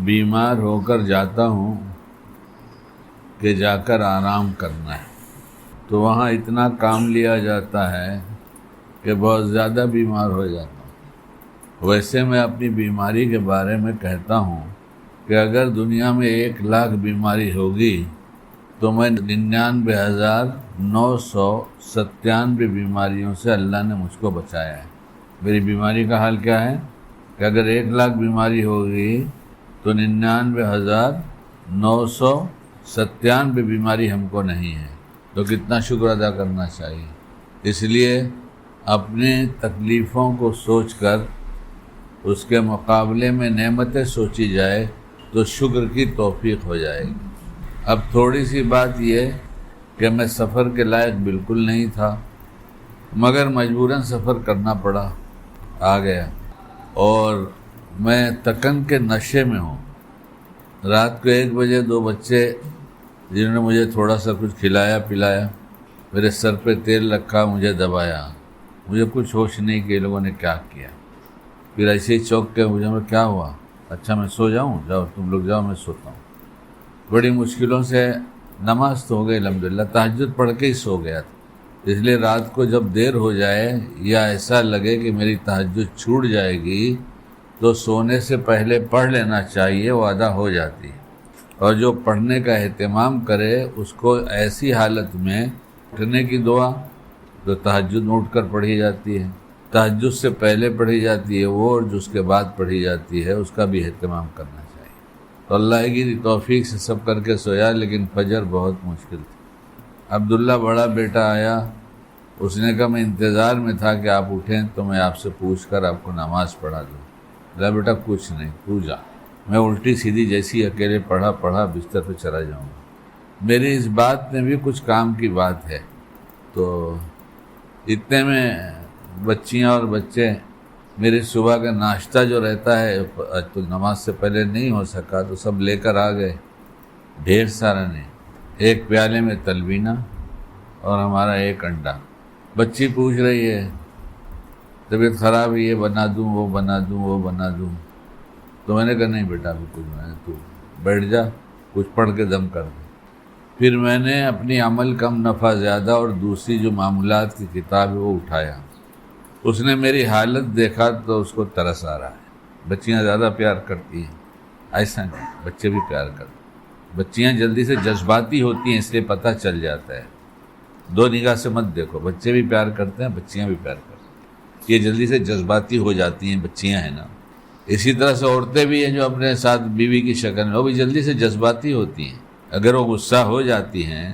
بیمار ہو کر جاتا ہوں کہ جا کر آرام کرنا ہے، تو وہاں اتنا کام لیا جاتا ہے کہ بہت زیادہ بیمار ہو جاتا ہوں۔ ویسے میں اپنی بیماری کے بارے میں کہتا ہوں کہ اگر دنیا میں 1,00,000 بیماری ہوگی تو میں 99,997 بیماریوں سے اللہ نے مجھ کو بچایا ہے۔ میری بیماری کا حال کیا ہے کہ اگر 1,00,000 بیماری ہوگی تو 99,997 بیماری ہم کو نہیں ہے، تو کتنا شکر ادا کرنا چاہیے۔ اس لیے اپنے تکلیفوں کو سوچ کر اس کے مقابلے میں نعمتیں سوچی جائے تو شکر کی توفیق ہو جائے گی۔ اب تھوڑی سی بات یہ کہ میں سفر کے لائق بالکل نہیں تھا، مگر مجبوراً سفر کرنا پڑا، آ گیا، اور میں تکن کے نشے میں ہوں۔ رات کو 1 بجے 2 بچے جنہوں نے مجھے تھوڑا سا کچھ کھلایا پلایا، میرے سر پہ تیل رکھا، مجھے دبایا، مجھے کچھ ہوش نہیں کہ یہ لوگوں نے کیا کیا۔ پھر ایسے ہی چوک کے مجھے کیا ہوا، اچھا میں سو جاؤں، جاؤ تم لوگ جاؤ میں سوتا ہوں۔ بڑی مشکلوں سے نماز تو ہو گئی الحمدللہ، تہجد پڑھ کے ہی سو گیا تھا۔ اس لیے رات کو جب دیر ہو جائے یا ایسا لگے کہ میری تہجد چھوٹ جائے گی تو سونے سے پہلے پڑھ لینا چاہیے، وہ ادا ہو جاتی ہے۔ اور جو پڑھنے کا اہتمام کرے اس کو ایسی حالت میں اٹھنے کی دعا تو تہجد میں اٹھ کر پڑھی جاتی ہے، تہجد سے پہلے پڑھی جاتی ہے وہ، اور جو اس کے بعد پڑھی جاتی ہے اس کا بھی اہتمام کرنا چاہیے۔ تو اللہ کی توفیق سے سب کر کے سویا، لیکن فجر بہت مشکل تھی۔ عبداللہ بڑا بیٹا آیا، اس نے کہا میں انتظار میں تھا کہ آپ اٹھیں تو میں آپ سے پوچھ کر آپ کو نماز پڑھا دوں۔ بولا بیٹا کچھ نہیں، تو جا۔ میں الٹی سیدھی جیسی اکیلے پڑھا بستر پہ چلا جاؤں گا۔ میری اس بات میں بھی کچھ کام کی بات ہے۔ تو اتنے میں بچیاں اور بچے میرے صبح کا ناشتہ جو رہتا ہے تو نماز سے پہلے نہیں ہو سکا تو سب لے کر آ گئے، ڈھیر سارا نے، 1 پیالے میں تلبینہ اور ہمارا 1 انڈا۔ بچی پوچھ رہی ہے طبیعت خراب ہے، یہ بنا دوں وہ بنا دوں وہ بنا دوں، تو میں نے کہا نہیں بیٹا ابھی کچھ بنا، تو بیٹھ جا کچھ پڑھ کے دم کر دے۔ پھر میں نے اپنی عمل کم نفع زیادہ اور دوسری جو معمولات کی کتاب ہے وہ اٹھایا۔ اس نے میری حالت دیکھا تو اس کو ترس آ رہا ہے۔ بچیاں زیادہ پیار کرتی ہیں، ایسا نہیں، بچے بھی پیار کرتے ہیں۔ بچیاں جلدی سے جذباتی ہوتی ہیں، اس لیے پتہ چل جاتا ہے۔ 2 نگاہ سے مت دیکھو، بچے بھی پیار کرتے ہیں، بچیاں بھی پیار کرتی ہیں، یہ جلدی سے جذباتی ہو جاتی ہیں بچیاں ہیں نا۔ اسی طرح سے عورتیں بھی ہیں جو اپنے ساتھ بیوی کی شکل میں، وہ بھی جلدی سے جذباتی ہوتی ہیں۔ اگر وہ غصہ ہو جاتی ہیں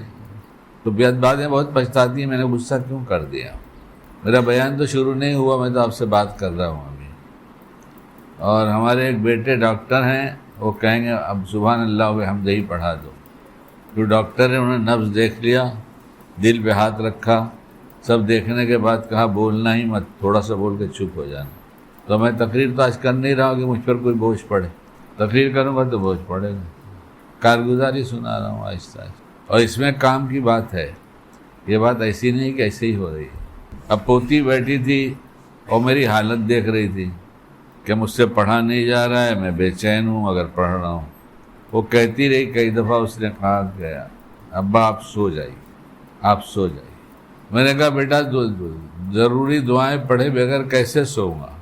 تو بعد میں بہت پچھتاتی ہیں میں نے غصہ کیوں کر دیا۔ میرا بیان تو شروع نہیں ہوا، میں تو آپ سے بات کر رہا ہوں ابھی۔ اور ہمارے ایک بیٹے ڈاکٹر ہیں، وہ کہیں گے اب سبحان اللہ و بحمدہ ہی پڑھا دو۔ جو ڈاکٹر ہیں انہوں نے نبض دیکھ لیا، دل پہ ہاتھ رکھا، سب دیکھنے کے بعد کہا بولنا ہی مت، تھوڑا سا بول کے چپ ہو جانا۔ تو میں تقریر تو آج کر نہیں رہا ہوں کہ مجھ پر کوئی بوجھ پڑے، تقریر کروں گا تو بوجھ پڑے گا، کارگزاری سنا رہا ہوں آہستہ آہستہ۔ اور اس میں کام کی بات ہے، یہ بات ایسی نہیں کہ ایسے ہی ہو رہی ہے۔ اب پوتی بیٹھی تھی اور میری حالت دیکھ رہی تھی کہ مجھ سے پڑھا نہیں جا رہا ہے، میں بے چین ہوں اگر پڑھ رہا ہوں۔ وہ کہتی رہی، کئی دفعہ اس نے کہا کہ ابا آپ سو جائیے، آپ سو جائیے۔ میں نے کہا بیٹا ضروری دعائیں پڑھے بغیر کیسے سوؤں گا؟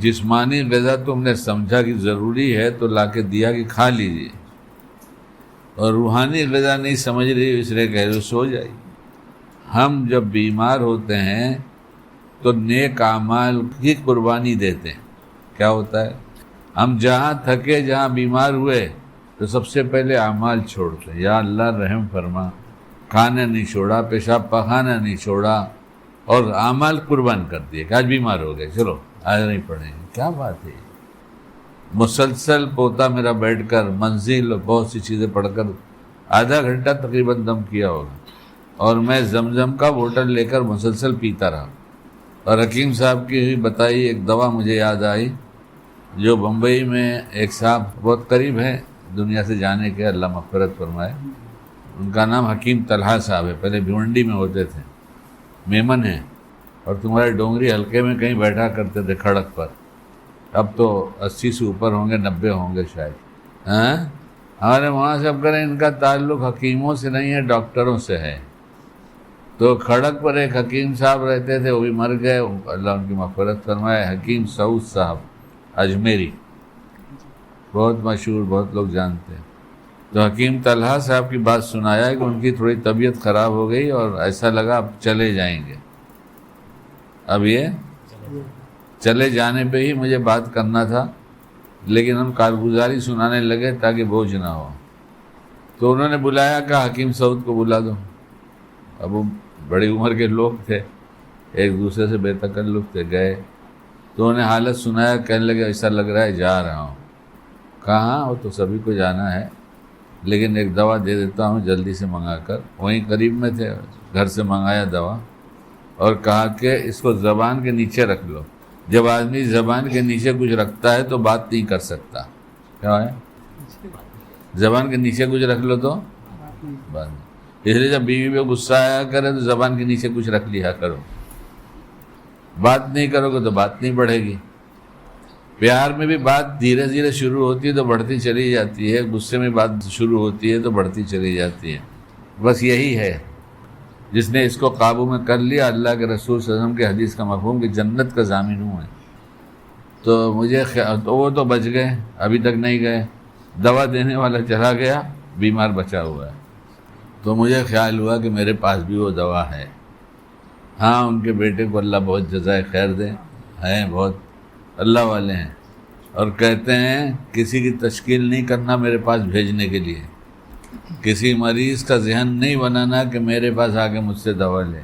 جسمانی غذا تم نے سمجھا کہ ضروری ہے تو لا کے دیا کہ کھا لیجیے، اور روحانی غذا نہیں سمجھ رہی اس لیے کہہ رہے سو جائیے۔ ہم جب بیمار ہوتے ہیں تو نیک اعمال کی قربانی دیتے ہیں۔ کیا ہوتا ہے؟ ہم جہاں تھکے، جہاں بیمار ہوئے تو سب سے پہلے اعمال چھوڑتے ہیں، یا اللہ رحم فرما، کھانا نہیں چھوڑا، پیشاب پخانا نہیں چھوڑا، اور اعمال قربان کر دیے کہ آج بیمار ہو گئے چلو آج نہیں پڑھیں گے۔ کیا بات ہے؟ مسلسل پوتا میرا بیٹھ کر منزل اور بہت سی چیزیں پڑھ کر آدھا گھنٹہ تقریباً دم کیا ہوگا، اور میں زمزم کا بوتل لے کر مسلسل پیتا رہا۔ اور حکیم صاحب کی بتائی ایک دوا مجھے یاد آئی، جو بمبئی میں ایک صاحب بہت قریب ہیں دنیا سے جانے کے، اللہ مغفرت فرمائے، ان کا نام حکیم طلحہ صاحب ہے، پہلے بھیونڈی میں ہوتے تھے، میمن ہیں، اور تمہارے ڈونگری حلقے میں کہیں بیٹھا کرتے تھے کھڑک پر۔ اب تو 80 سے اوپر ہوں گے، 90 ہوں گے شاید. ہاں ہمارے وہاں سب کریں ان کا تعلق حکیموں سے نہیں ہے، ڈاکٹروں سے ہے. تو کھڑک پر ایک حکیم صاحب رہتے تھے، وہ بھی مر گئے، اللہ ان کی مغفرت فرمائے. حکیم سعود صاحب اجمیری، بہت مشہور، بہت لوگ جانتے ہیں. تو حکیم طلحہ صاحب کی بات سنایا کہ ان کی تھوڑی طبیعت خراب ہو گئی اور ایسا لگا اب چلے جائیں گے. اب یہ چلے جانے پہ ہی مجھے بات کرنا تھا، لیکن ہم کارگزاری سنانے لگے تاکہ بوجھ نہ ہو. تو انہوں نے بلایا کہ حکیم سعود کو بلا دو. اب وہ بڑی عمر کے لوگ تھے، ایک دوسرے سے بے تکلف تھے. گئے تو انہیں حالت سنایا، کہنے لگے ایسا لگ رہا ہے جا رہا ہوں. کہاں؟ وہ تو سبھی کو جانا ہے، لیکن ایک دوا دے دیتا ہوں جلدی سے منگا کر. وہیں قریب میں تھے، گھر سے منگایا دوا اور کہا کہ اس کو زبان کے نیچے رکھ لو. جب آدمی زبان کے نیچے کچھ رکھتا ہے تو بات نہیں کر سکتا. کیا ہے؟ زبان کے نیچے کچھ رکھ لو تو بات نہیں. اس لیے جب بیوی پہ غصہ آیا کرے تو زبان کے نیچے کچھ رکھ لیا کرو. بات نہیں کرو گے تو بات نہیں بڑھے گی. پیار میں بھی بات دھیرے دھیرے شروع ہوتی ہے تو بڑھتی چلی جاتی ہے، غصے میں بات شروع ہوتی ہے تو بڑھتی چلی جاتی ہے. بس یہی ہے، جس نے اس کو قابو میں کر لیا، اللہ کے رسول صلی اللہ علیہ وسلم کے حدیث کا مفہوم کہ جنت کا ضامن ہوں ہے. تو مجھے تو وہ تو بچ گئے، ابھی تک نہیں گئے. دوا دینے والا چلا گیا، بیمار بچا ہوا ہے. تو مجھے خیال ہوا کہ میرے پاس بھی وہ دوا ہے. ہاں ان کے بیٹے کو اللہ بہت جزائے خیر دے، ہیں بہت اللہ والے ہیں، اور کہتے ہیں کسی کی تشکیل نہیں کرنا میرے پاس بھیجنے کے لیے. کسی مریض کا ذہن نہیں بنانا کہ میرے پاس آ کے مجھ سے دوا لے.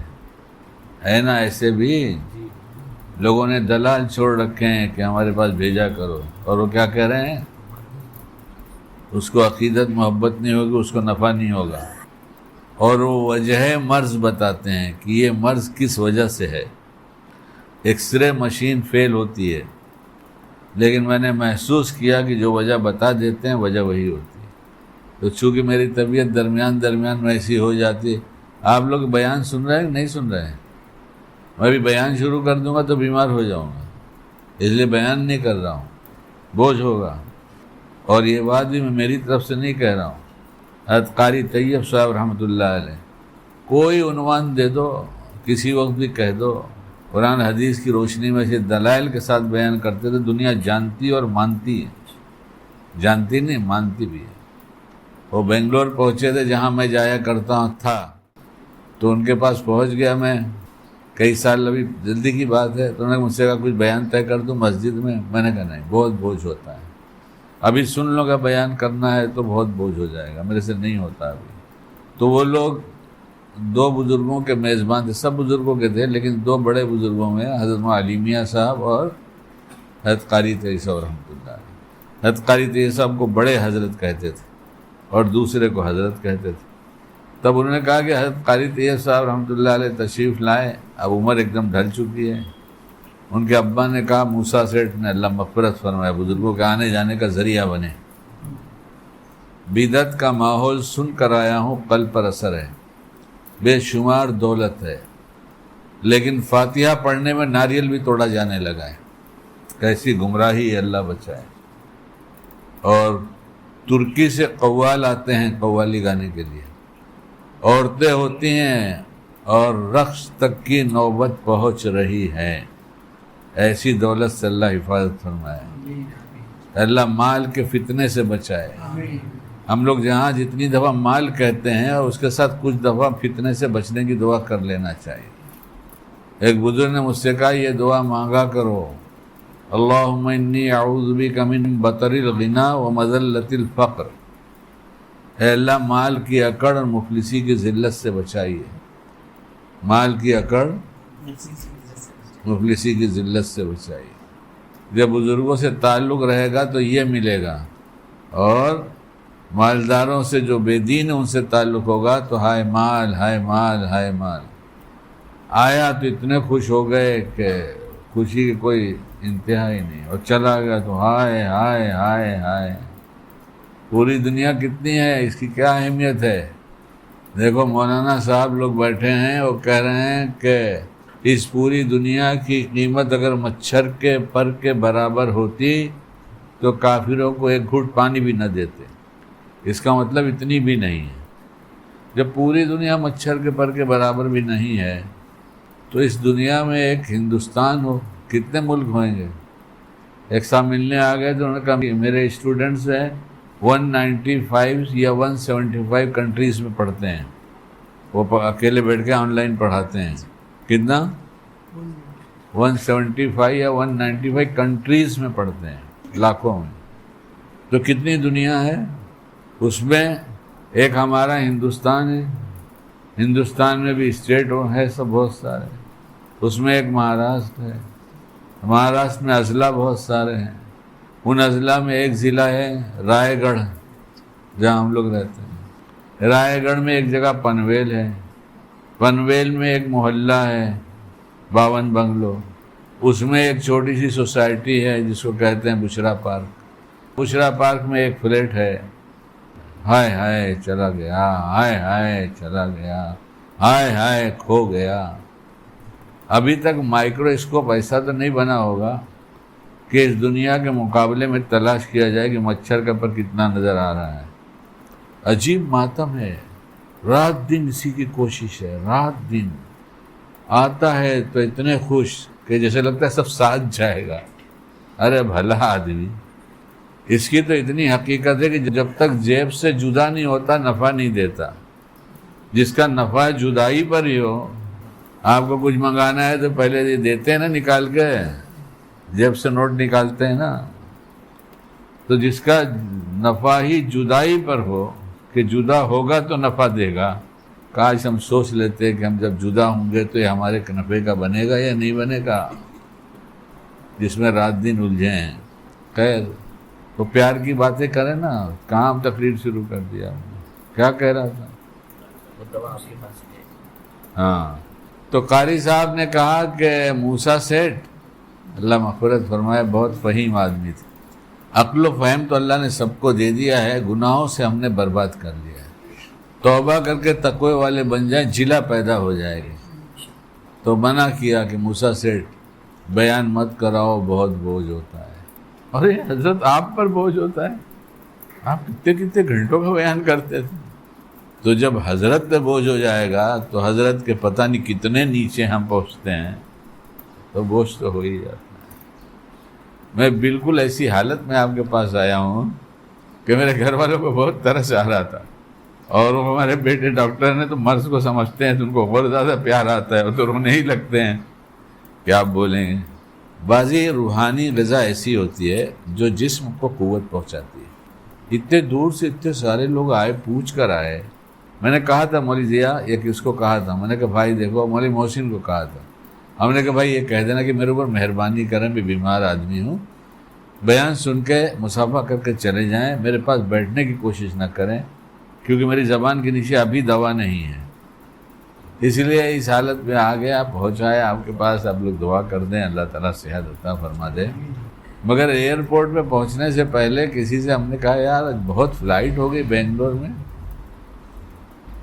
ہے نا ایسے بھی لوگوں نے دلال چھوڑ رکھے ہیں کہ ہمارے پاس بھیجا کرو، اور وہ کیا کہہ رہے ہیں؟ اس کو عقیدت محبت نہیں ہوگی، اس کو نفع نہیں ہوگا. اور وہ وجہ مرض بتاتے ہیں کہ یہ مرض کس وجہ سے ہے. ایکس رے مشین فیل ہوتی ہے، لیکن میں نے محسوس کیا کہ جو وجہ بتا دیتے ہیں وجہ وہی ہوتی ہے. تو چونکہ میری طبیعت درمیان میں ایسی ہو جاتی ہے. آپ لوگ بیان سن رہے ہیں کہ نہیں سن رہے ہیں؟ میں بھی بیان شروع کر دوں گا تو بیمار ہو جاؤں گا، اس لیے بیان نہیں کر رہا ہوں، بوجھ ہوگا. اور یہ بات بھی میں میری طرف سے نہیں کہہ رہا ہوں، حضرت قاری طیب صاحب رحمۃ اللہ علیہ کوئی عنوان دے دو، کسی وقت بھی کہہ دو، قرآن حدیث کی روشنی میں سے دلائل کے ساتھ بیان کرتے تھے. دنیا جانتی اور مانتی ہے، جانتی نہیں مانتی بھی ہے. وہ بنگلور پہنچے تھے جہاں میں جایا کرتا ہوں تھا، تو ان کے پاس پہنچ گیا میں کئی سال، ابھی جلدی کی بات ہے. تو انہوں نے مجھ سے کہا کچھ بیان طے کر دوں مسجد میں. میں نے کہا نہیں، بہت بوجھ ہوتا ہے، ابھی سن لو گا بیان کرنا ہے تو بہت بوجھ ہو جائے گا، میرے سے نہیں ہوتا ابھی. تو وہ لوگ دو بزرگوں کے میزبان تھے، سب بزرگوں کے تھے لیکن دو بڑے بزرگوں میں حضرت علی میاں صاحب اور حضرت قاری طیب صاحب رحمۃ اللہ علیہ. حضرت قاری طیب صاحب کو بڑے حضرت کہتے تھے اور دوسرے کو حضرت کہتے تھے. تب انہوں نے کہا کہ حضرت قاری طیب صاحب رحمۃ اللہ علیہ تشریف لائے. اب عمر ایک دم ڈھل چکی ہے. ان کے ابا نے کہا، موسیٰ سیٹھ نے اللہ مغفرت فرمایا، بزرگوں کے آنے جانے کا ذریعہ بنے. بدعت کا ماحول سن کر آیا ہوں، قلب پر اثر ہے، بے شمار دولت ہے، لیکن فاتحہ پڑھنے میں ناریل بھی توڑا جانے لگا ہے. کیسی گمراہی ہے، اللہ بچائے. اور ترکی سے قوال آتے ہیں قوالی گانے کے لیے، عورتیں ہوتی ہیں اور رقص تک کی نوبت پہنچ رہی ہے. ایسی دولت سے اللہ حفاظت فرمائے، اللہ مال کے فتنے سے بچائے. ہم لوگ جہاں جتنی دفعہ مال کہتے ہیں اور اس کے ساتھ کچھ دفعہ فتنے سے بچنے کی دعا کر لینا چاہیے. ایک بزرگ نے مجھ سے کہا یہ دعا مانگا کرو، اللہم انی اعوذ بک من بطر الغنا و مذلت الفقر. اے اللہ مال کی اکڑ اور مفلسی کی ذلت سے بچائیے. مال کی اکڑ مفلسی کی ذلت سے بچائیے. جب بزرگوں سے تعلق رہے گا تو یہ ملے گا، اور مالداروں سے جو بے دین ان سے تعلق ہوگا تو ہائے مال ہائے مال ہائے مال. آیا تو اتنے خوش ہو گئے کہ خوشی کی کوئی انتہا ہی نہیں، اور چلا گیا تو ہائے ہائے ہائے ہائے. پوری دنیا کتنی ہے، اس کی کیا اہمیت ہے. دیکھو مولانا صاحب لوگ بیٹھے ہیں، وہ کہہ رہے ہیں کہ اس پوری دنیا کی قیمت اگر مچھر کے پر کے برابر ہوتی تو کافروں کو ایک گھونٹ پانی بھی نہ دیتے۔ اس کا مطلب اتنی بھی نہیں ہے۔ جب پوری دنیا مچھر کے پر کے برابر بھی نہیں ہے تو اس دنیا میں ایک ہندوستان ہو، کتنے ملک ہوئیں گے؟ ایک صاحب ملنے آ گئے تو انہوں نے کہا میرے اسٹوڈنٹس ہیں 195 یا 175 کنٹریز میں پڑھتے ہیں، وہ اکیلے بیٹھ کے آن لائن پڑھاتے ہیں۔ کتنا؟ 175 یا 195 کنٹریز میں پڑھتے ہیں، لاکھوں میں۔ تو کتنی دنیا ہے؟ اس میں ایک ہمارا ہندوستان ہے، ہندوستان میں بھی اسٹیٹ ہے سب بہت سارے، اس میں ایک مہاراشٹر ہے، مہاراشٹر میں اضلاع بہت سارے ہیں، ان اضلاع میں ایک ضلع ہے رائے گڑھ جہاں ہم لوگ رہتے ہیں، رائے گڑھ میں ایک جگہ پنویل ہے، پنویل میں ایک محلہ ہے 52 بنگلو، اس میں ایک چھوٹی سی سوسائٹی ہے جس کو کہتے ہیں بشرا پارک، بشرا پارک میں ایک فلیٹ ہے، ہائے ہائے چلا گیا، ہائے ہائے چلا گیا، ہائے ہائے کھو گیا۔ ابھی تک مائکروسکوپ ایسا تو نہیں بنا ہوگا کہ اس دنیا کے مقابلے میں تلاش کیا جائے کہ مچھر کا پر کتنا نظر آ رہا ہے۔ عجیب ماتم ہے، رات دن اسی کی کوشش ہے، رات دن آتا ہے تو اتنے خوش کہ جیسے لگتا ہے سب ساتھ جائے گا۔ ارے بھلا آدمی، اس کی تو اتنی حقیقت ہے کہ جب تک جیب سے جدا نہیں ہوتا نفع نہیں دیتا۔ جس کا نفع جدائی پر ہی ہو، آپ کو کچھ منگانا ہے تو پہلے یہ دیتے ہیں نا نکال کے، جیب سے نوٹ نکالتے ہیں نا، تو جس کا نفع ہی جدائی پر ہو کہ جدا ہوگا تو نفع دے گا، کاش ہم سوچ لیتے کہ ہم جب جدا ہوں گے تو یہ ہمارے نفع کا بنے گا یا نہیں بنے گا، جس میں رات دن الجھے ہیں۔ خیر، تو پیار کی باتیں کریں نا، کام تقریر شروع کر دیا۔ کیا کہہ رہا تھا؟ ہاں، تو قاری صاحب نے کہا کہ موسیٰ سیٹھ، اللہ مغفرت فرمائے، بہت فہیم آدمی تھے، عقل و فہم تو اللہ نے سب کو دے دیا ہے، گناہوں سے ہم نے برباد کر لیا ہے، توبہ کر کے تقوی والے بن جائیں، جلا پیدا ہو جائے گی۔ تو منع کیا کہ موسیٰ سیٹھ بیان مت کراؤ، بہت بوجھ ہوتا ہے۔ ارے حضرت آپ پر بوجھ ہوتا ہے؟ آپ کتنے کتنے گھنٹوں کا بیان کرتے تھے۔ تو جب حضرت پہ بوجھ ہو جائے گا تو حضرت کے پتہ نہیں کتنے نیچے ہم پہنچتے ہیں، تو بوجھ تو ہو ہی جاتا ہے۔ میں بالکل ایسی حالت میں آپ کے پاس آیا ہوں کہ میرے گھر والوں کو بہت ترس آ رہا تھا، اور وہ ہمارے بیٹے ڈاکٹر نے تو مرض کو سمجھتے ہیں تو ان کو اور زیادہ پیار آتا ہے، وہ تو رونے ہی لگتے ہیں۔ کیا آپ بولیں گے؟ بعضی روحانی غذا ایسی ہوتی ہے جو جسم کو قوت پہنچاتی ہے۔ اتنے دور سے اتنے سارے لوگ آئے، پوچھ کر آئے۔ میں نے کہا تھا مولوی ضیاء، یا کس کو کہا تھا، میں نے کہا بھائی دیکھو، مولوی محسن کو کہا تھا، ہم نے کہا بھائی یہ کہہ دینا کہ میرے اوپر مہربانی کریں، میں بیمار آدمی ہوں، بیان سن کے مصافحہ کر کے چلے جائیں، میرے پاس بیٹھنے کی کوشش نہ کریں، کیونکہ میری زبان کے نیچے ابھی دوا نہیں ہے۔ اس لیے اس حالت میں آ گیا، پہنچایا آپ کے پاس، آپ لوگ دعا کر دیں اللہ تعالیٰ صحت عطا فرما دے۔ مگر ایئرپورٹ پہ پہنچنے سے پہلے کسی سے ہم نے کہا یار بہت فلائٹ ہو گئی بنگلور میں،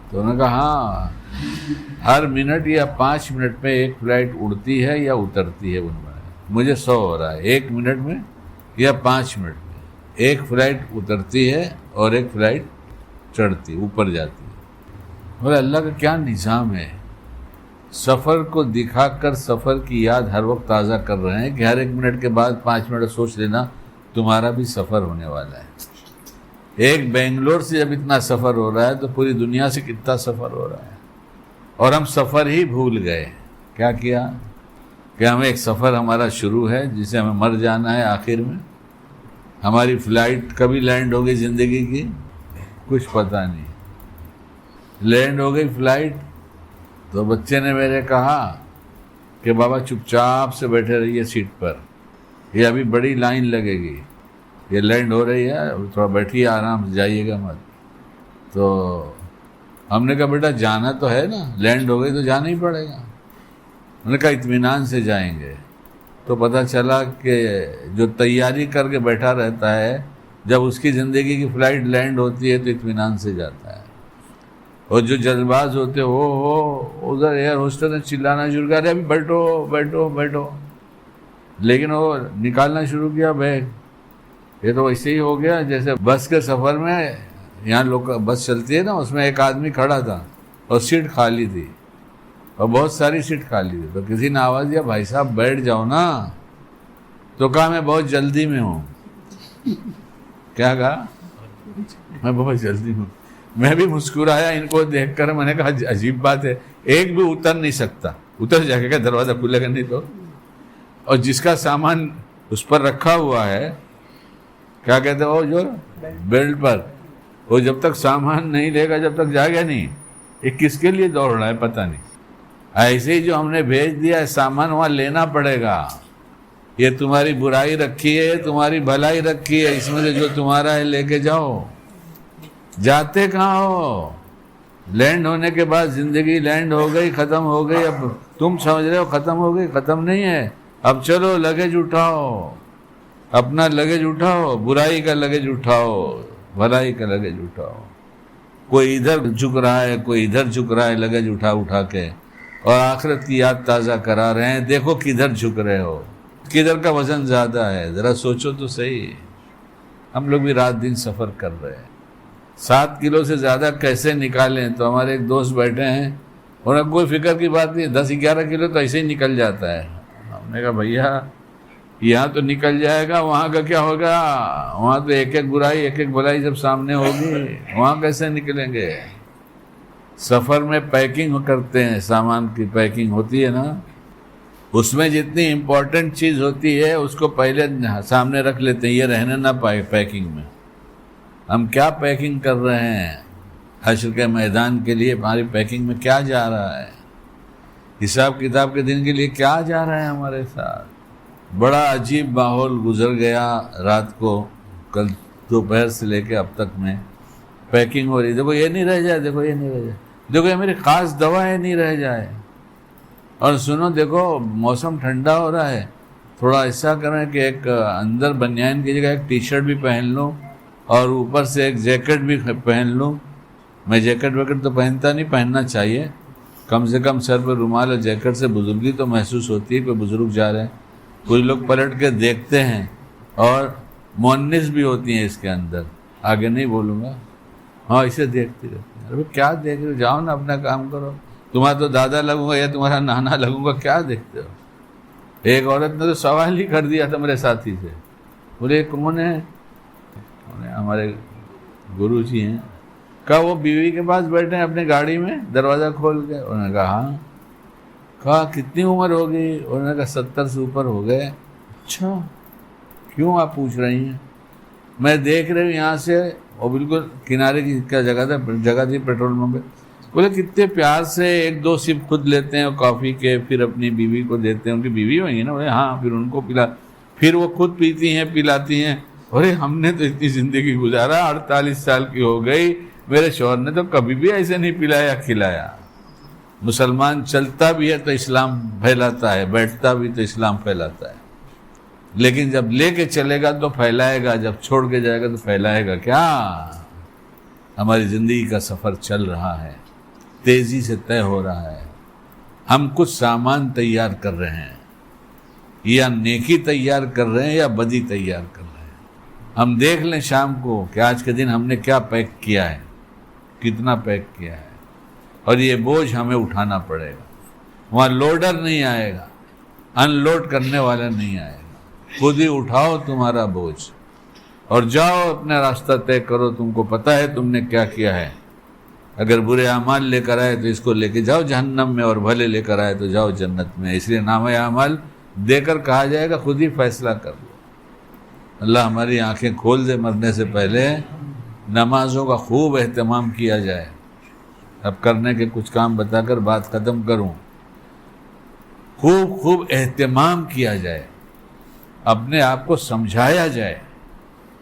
تو انہوں نے کہا ہاں، ہر منٹ یا 5 منٹ میں ایک فلائٹ اڑتی ہے یا اترتی ہے، مجھے 100 ہو رہا ہے، 1 منٹ میں یا 5 منٹ میں ایک فلائٹ اترتی ہے اور ایک فلائٹ چڑھتی، اوپر جاتی ہے۔ اور اللہ کا کیا نظام ہے، سفر کو دکھا کر سفر کی یاد ہر وقت تازہ کر رہے ہیں کہ ہر 1 منٹ کے بعد 5 منٹ سوچ لینا تمہارا بھی سفر ہونے والا ہے۔ ایک بنگلور سے جب اتنا سفر ہو رہا ہے تو پوری دنیا سے کتنا سفر ہو رہا ہے، اور ہم سفر ہی بھول گئے۔ کیا کیا کہ ہمیں ایک سفر ہمارا شروع ہے جسے ہمیں مر جانا ہے، آخر میں ہماری فلائٹ کبھی لینڈ ہو گئی زندگی کی کچھ پتہ نہیں، لینڈ ہو گئی فلائٹ تو بچے نے میرے کہا کہ بابا چپ چاپ سے بیٹھے رہیے سیٹ پر، یہ ابھی بڑی لائن لگے گی، یہ لینڈ ہو رہی ہے، تھوڑا بیٹھیے آرام سے، جائیے گا مت۔ تو ہم نے کہا بیٹا جانا تو ہے نا، لینڈ ہو گئی تو جانا ہی پڑے گا۔ انہوں نے کہا اطمینان سے جائیں گے۔ تو پتہ چلا کہ جو تیاری کر کے بیٹھا رہتا ہے، جب اس کی زندگی کی فلائٹ لینڈ ہوتی ہے تو اطمینان سے جاتا ہے۔ اور جو جلد باز ہوتے وہ ادھر ایئر ہوسٹس نے چلانا شروع کر دیا، ابھی بیٹھو بیٹھو بیٹھو، لیکن وہ نکالنا شروع کیا بیگ. یہ تو ویسے ہی ہو گیا جیسے بس کے سفر میں، یہاں لوگ بس چلتی ہے نا، اس میں ایک آدمی کھڑا تھا اور سیٹ خالی تھی اور بہت ساری سیٹ خالی تھی، تو کسی نے آواز دیا بھائی صاحب بیٹھ جاؤ نا، تو کہا میں بہت جلدی میں ہوں. کیا کہا؟ میں بہت جلدی ہوں. میں بھی مسکرایا ان کو دیکھ کر، میں نے کہا عجیب بات ہے، ایک بھی اتر نہیں سکتا، اتر جا کے دروازہ کھلے گا نہیں تو. اور جس کا سامان اس پر رکھا ہوا ہے، کیا کہتے ہیں وہ جو بیلٹ پر، وہ جب تک سامان نہیں لے گا جب تک جائے گا نہیں. یہ کس کے لیے دوڑ رہا ہے پتہ نہیں. ایسے ہی جو ہم نے بھیج دیا ہے سامان وہاں لینا پڑے گا. یہ تمہاری برائی رکھی ہے، تمہاری بھلائی رکھی ہے، اس میں سے جو تمہارا ہے لے کے جاؤ. جاتے کہاں ہو؟ لینڈ ہونے کے بعد زندگی لینڈ ہو گئی، ختم ہو گئی. اب تم سمجھ رہے ہو ختم ہو گئی، ختم نہیں ہے. اب چلو لگیج اٹھاؤ، اپنا لگیج اٹھاؤ، برائی کا لگیج اٹھاؤ، بھلائی کا لگیج اٹھاؤ. کوئی ادھر جھک رہا ہے، کوئی ادھر جھک رہا ہے لگیج اٹھا اٹھا کے، اور آخرت کی یاد تازہ کرا رہے ہیں. دیکھو کدھر جھک رہے ہو، کدھر کا وزن زیادہ ہے، ذرا سوچو تو صحیح. ہم لوگ بھی رات دن سفر کر رہے ہیں، 7 کلو سے زیادہ کیسے نکالیں؟ تو ہمارے ایک دوست بیٹھے ہیں، انہیں کوئی فکر کی بات نہیں، 10-11 کلو تو ایسے ہی نکل جاتا ہے. ہم نے کہا بھیا یہاں تو نکل جائے گا، وہاں کا کیا ہوگا؟ وہاں تو ایک ایک برائی ایک ایک بھلائی جب سامنے ہوگی، وہاں کیسے نکلیں گے؟ سفر میں پیکنگ کرتے ہیں، سامان کی پیکنگ ہوتی ہے نا، اس میں جتنی امپورٹنٹ چیز ہوتی ہے اس کو پہلے سامنے رکھ لیتے ہیں، یہ رہنے نہ پائے پیکنگ میں. ہم کیا پیکنگ کر رہے ہیں؟ حشر کے میدان کے لیے ہماری پیکنگ میں کیا جا رہا ہے؟ حساب کتاب کے دن کے لیے کیا جا رہا ہے ہمارے ساتھ؟ بڑا عجیب ماحول گزر گیا رات کو، کل دوپہر سے لے کے اب تک میں پیکنگ ہو رہی. دیکھو یہ نہیں رہ جائے، دیکھو یہ نہیں رہ جائے، دیکھو یہ میری خاص دوا ہے نہیں رہ جائے. اور سنو دیکھو موسم ٹھنڈا ہو رہا ہے، تھوڑا ایسا کریں کہ ایک اندر بنیان کی جگہ ایک ٹی شرٹ بھی پہن لوں اور اوپر سے ایک جیکٹ بھی پہن لوں. میں جیکٹ ویکٹ تو پہنتا نہیں، پہننا چاہیے کم سے کم. سر پہ رومال اور جیکٹ سے بزرگی تو محسوس ہوتی ہے، کوئی بزرگ جا رہے ہیں. کچھ لوگ پلٹ کے دیکھتے ہیں اور مونس بھی ہوتی ہیں اس کے اندر، آگے نہیں بولوں گا. ہاں اسے دیکھتے رہتے ہیں. ارے کیا دیکھ رہے ہو؟ جاؤ نا اپنا کام کرو. تمہارا تو دادا لگوں گا یا تمہارا نانا لگوں گا، کیا دیکھتے ہو؟ ایک عورت نے تو سوال ہی کر دیا تھا میرے ساتھی سے، بولے کون ہے؟ ہمارے گرو جی ہیں. کہا وہ بیوی کے پاس بیٹھے ہیں اپنی گاڑی میں دروازہ کھول کے. انہوں نے کہا ہاں. کہا کتنی عمر ہوگی؟ انہوں نے کہا 70 سے اوپر ہو گئے. اچھا کیوں آپ پوچھ رہی ہیں؟ میں دیکھ رہی ہوں یہاں سے، وہ بالکل کنارے کی کیا جگہ تھی پیٹرول پمپ پہ. بولے کتنے پیار سے 1-2 سپ خود لیتے ہیں کافی کے، پھر اپنی بیوی کو دیتے ہیں. ان کی بیوی ہوئی ہے نا؟ بولے ہاں. پھر ان کو پھر وہ خود پیتی ہیں پلاتی ہیں. ارے ہم نے تو اتنی زندگی گزارا، 48 سال کی ہو گئی، میرے شوہر نے تو کبھی بھی ایسے نہیں پلایا کھلایا. مسلمان چلتا بھی ہے تو اسلام پھیلاتا ہے، بیٹھتا بھی تو اسلام پھیلاتا ہے. لیکن جب لے کے چلے گا تو پھیلائے گا، جب چھوڑ کے جائے گا تو پھیلائے گا کیا؟ ہماری زندگی کا سفر چل رہا ہے، تیزی سے طے ہو رہا ہے. ہم کچھ سامان تیار کر رہے ہیں، یا نیکی تیار کر رہے ہیں یا بدی تیار کر رہے ہیں. ہم دیکھ لیں شام کو کہ آج کے دن ہم نے کیا پیک کیا ہے، کتنا پیک کیا ہے. اور یہ بوجھ ہمیں اٹھانا پڑے گا. وہاں لوڈر نہیں آئے گا، ان لوڈ کرنے والا نہیں آئے گا. خود ہی اٹھاؤ تمہارا بوجھ اور جاؤ اپنا راستہ طے کرو. تم کو پتہ ہے تم نے کیا کیا ہے. اگر برے اعمال لے کر آئے تو اس کو لے کے جاؤ جہنم میں، اور بھلے لے کر آئے تو جاؤ جنت میں. اس لیے نامہ اعمال دے کر کہا جائے گا خود ہی فیصلہ کر لو. اللہ ہماری آنکھیں کھول دے مرنے سے پہلے. نمازوں کا خوب اہتمام کیا جائے. اب کرنے کے کچھ کام بتا کر بات ختم کروں. خوب اہتمام کیا جائے، اپنے آپ کو سمجھایا جائے.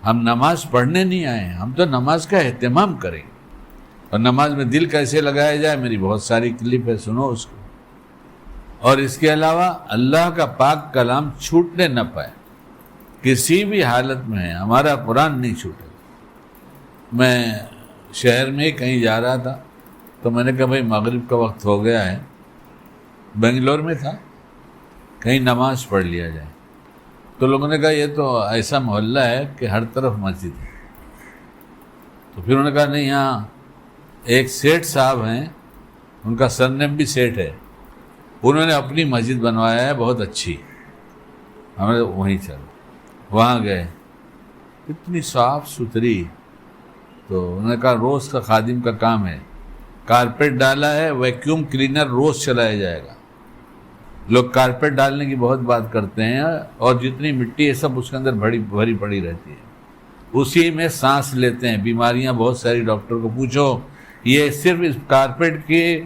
ہم نماز پڑھنے نہیں آئے ہیں، ہم تو نماز کا اہتمام کریں. اور نماز میں دل کیسے لگایا جائے، میری بہت ساری کلپ ہے، سنو اس کو. اور اس کے علاوہ اللہ کا پاک کلام چھوٹنے نہ پائے کسی بھی حالت میں. ہمارا قرآن نہیں چھوٹے. میں شہر میں کہیں جا رہا تھا تو میں نے کہا بھائی مغرب کا وقت ہو گیا ہے، بنگلور میں تھا، کہیں نماز پڑھ لیا جائے. تو لوگوں نے کہا یہ تو ایسا محلہ ہے کہ ہر طرف مسجد ہے. تو پھر انہوں نے کہا نہیں، یہاں ایک سیٹھ صاحب ہیں، ان کا سرنیم بھی سیٹھ ہے، انہوں نے اپنی مسجد بنوایا ہے بہت اچھی، ہمیں وہیں چلو. وہاں گئے، اتنی صاف ستھری. تو انہوں نے کہا روز کا خادم کا کام ہے، کارپیٹ ڈالا ہے، ویکیوم کلینر روز چلایا جائے گا. لوگ کارپیٹ ڈالنے کی بہت بات کرتے ہیں اور جتنی مٹی ہے سب اس کے اندر بھری پڑی رہتی ہے، اسی میں سانس لیتے ہیں، بیماریاں بہت ساری. ڈاکٹر کو پوچھو، یہ صرف اس کارپیٹ کی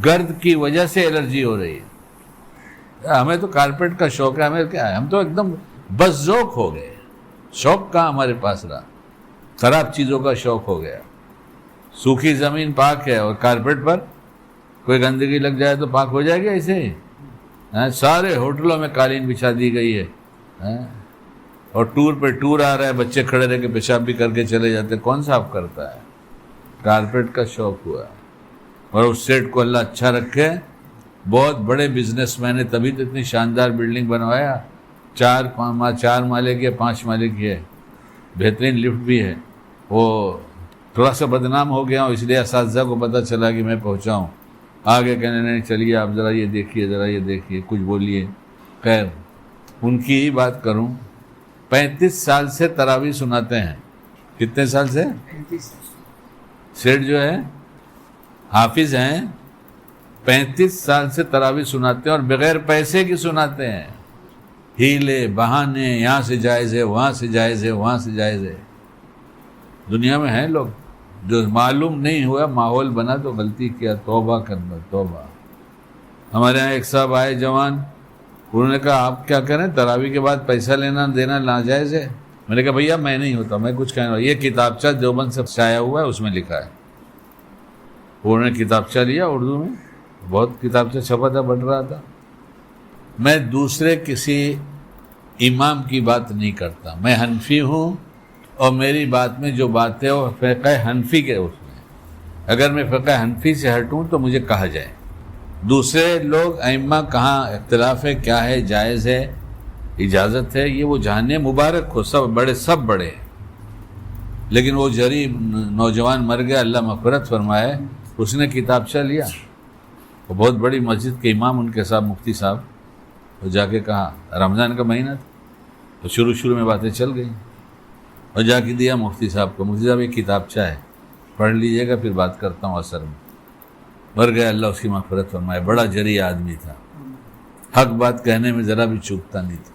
گرد کی وجہ سے الرجی ہو رہی ہے. ہمیں تو کارپیٹ کا شوق ہے، ہمیں کیا ہے، ہم تو ایک دم بس ذوق ہو گئے. شوق کہاں ہمارے پاس رہا، خراب چیزوں کا شوق ہو گیا. سوکھی زمین پاک ہے اور کارپیٹ پر کوئی گندگی لگ جائے تو پاک ہو جائے گی ایسے ہی. سارے ہوٹلوں میں قالین بچھا دی گئی ہے، اور ٹور پہ ٹور آ رہا ہے، بچے کھڑے رہ کے پیشاب بھی کر کے چلے جاتے. کون صاف کرتا ہے؟ کارپیٹ کا شوق ہوا. اور اس سیٹ کو اللہ اچھا رکھے، بہت بڑے بزنس مین ہے، تبھی تو اتنی شاندار بلڈنگ بنوایا. 4 مالے کی ہے، 5 مالے کی ہے، بہترین لفٹ بھی ہے. وہ تھوڑا سا بدنام ہو گیا ہوں، اس لیے اساتذہ کو پتہ چلا کہ میں پہنچا ہوں، آگے کہنے نہیں چلیے آپ ذرا یہ دیکھیے، ذرا یہ دیکھیے، کچھ بولیے. خیر ان کی ہی بات کروں، 35 سال سے تراویح سناتے ہیں. کتنے سال سے؟ سیٹ جو ہے حافظ ہیں، 35 سال سے تراویح سناتے ہیں اور بغیر پیسے کی سناتے ہیں. ہیلے بہانے، یہاں سے جائز ہے، وہاں سے جائز ہے، وہاں سے جائز ہے. دنیا میں ہیں لوگ جو معلوم نہیں ہوا، ماحول بنا تو غلطی کیا، توبہ کرنا توبہ. ہمارے یہاں ایک صاحب آئے جوان، انہوں نے کہا آپ کیا کریں، تراویح کے بعد پیسہ لینا دینا ناجائز ہے. میں نے کہا بھیا میں نہیں ہوتا، میں کچھ کہنا. یہ کتابچہ دیوبند سے شائع ہوا ہے، اس میں لکھا ہے. انہوں نے کتابچہ لیا اردو میں، بہت کتابچہ چھپا تھا، بن رہا تھا. میں دوسرے کسی امام کی بات نہیں کرتا، میں حنفی ہوں اور میری بات میں جو بات ہے وہ فقہ حنفی کے اس میں. اگر میں فقہ حنفی سے ہٹوں تو مجھے کہا جائے. دوسرے لوگ ائمہ کہاں اختلاف ہے، کیا ہے، جائز ہے، اجازت ہے، یہ وہ جانے، مبارک ہو، سب بڑے. لیکن وہ جری نوجوان مر گیا، اللہ مغفرت فرمائے، اس نے کتابچہ لیا. وہ بہت بڑی مسجد کے امام ان کے ساتھ مفتی صاحب، وہ جا کے کہا، رمضان کا مہینہ تھا تو شروع میں باتیں چل گئیں، اور جا کے دیا مفتی صاحب کو. مفتی صاحب یہ کتابچہ ہے، پڑھ لیجئے گا، پھر بات کرتا ہوں اثر میں. مر گیا، اللہ اس کی مغفرت فرمائے. بڑا جری آدمی تھا، حق بات کہنے میں ذرا بھی چوکتا نہیں تھا.